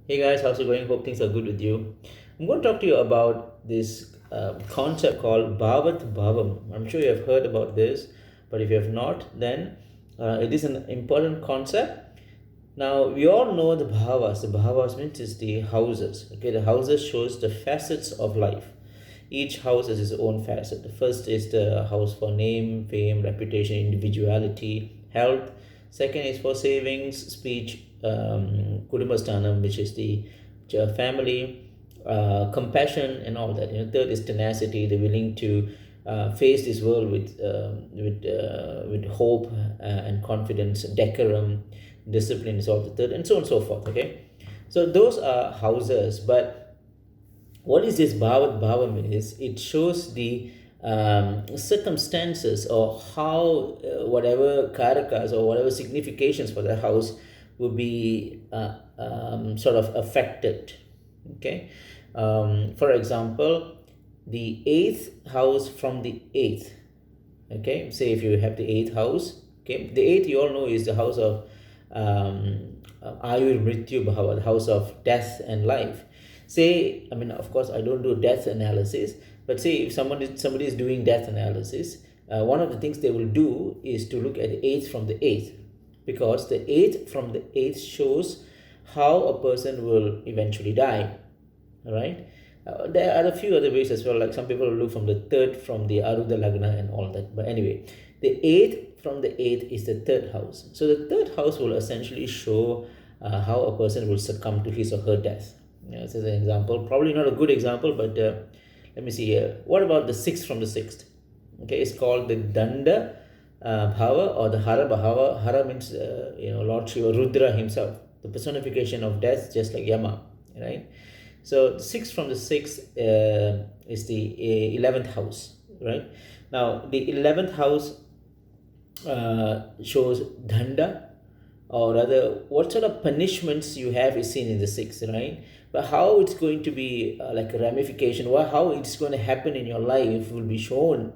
Hey guys, how's it going? Hope things are good with you. I'm going to talk to you about this concept called Bhavat Bhavam. I'm sure you have heard about this, but if you have not, then it is an important concept. Now we all know the bhavas. The bhavas means is the houses. Okay, the houses shows the facets of life. Each house has its own facet. The first is the house for name, fame, reputation, individuality, health. Second is for savings, speech, kudumbasthanam, which is the family, compassion, and all that. Third is tenacity, the willing to face this world with hope and confidence. Decorum, discipline is all the third, and so on and so forth. Okay, so those are houses, but what is this Bhavat Bhavam is it shows the circumstances or how whatever karakas or whatever significations for the house will be sort of affected. Okay, for example, the eighth house from the eighth. Okay, say if you have the eighth house. Okay, the eighth you all know is the house of Ayur Mrityu Bhava, the house of death and life. Say, I mean, of course, I don't do death analysis, but say if somebody is doing death analysis, one of the things they will do is to look at the eighth from the eighth, because the eighth from the eighth shows how a person will eventually die. All right. There are a few other ways as well, like some people will look from the third from the Arudha Lagna and all that. But anyway, the eighth from the eighth is the third house. So the third house will essentially show how a person will succumb to his or her death. This is an example, probably not a good example, but let me see here. What about the sixth from the sixth? Okay, it's called the Danda Bhava or the Hara Bhava. Hara means Lord Shiva, Rudra himself, the personification of death, just like Yama, right? So the sixth from the sixth is the 11th house, right? Now the 11th house shows Danda, or rather what sort of punishments you have is seen in the sixth, right? But how it's going to be like a ramification, or how it's going to happen in your life will be shown,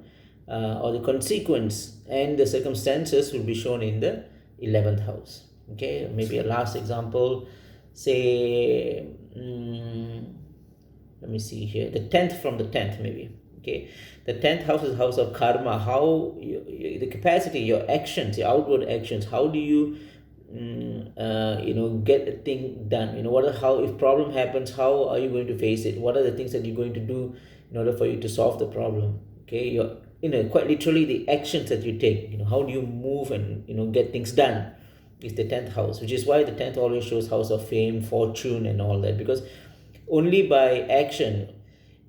or the consequence and the circumstances will be shown in the 11th house. Okay, maybe a last example, say, let me see here, the 10th from the 10th maybe. Okay, the 10th house is house of karma. How the capacity, your actions, your outward actions, how do you get a thing done? How, if problem happens, how are you going to face it? What are the things that you're going to do in order for you to solve the problem? Okay, quite literally the actions that you take, how do you move and get things done, is the 10th house, which is why the 10th always shows house of fame, fortune, and all that, because only by action,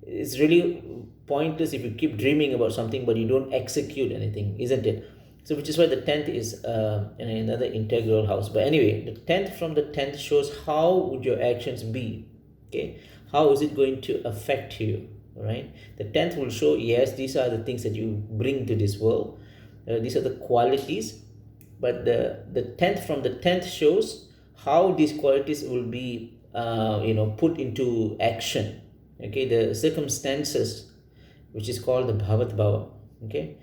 it's really pointless if you keep dreaming about something but you don't execute anything, isn't it? So which is why the 10th is another integral house. But anyway, the 10th from the 10th shows how would your actions be. Okay, how is it going to affect you? Right, the 10th will show, yes, these are the things that you bring to this world, these are the qualities. But the 10th from the 10th shows how these qualities will be put into action. Okay, the circumstances, which is called the Bhavat Bhavam. Okay,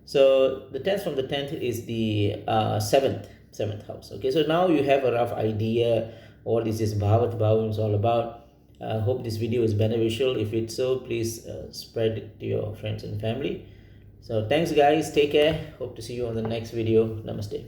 so the 10th from the 10th is the seventh house. Okay, so now you have a rough idea what is this Bhavat Bhavam is all about. I hope this video is beneficial. If it's so, please spread it to your friends and family. So thanks guys, take care, hope to see you on the next video. Namaste.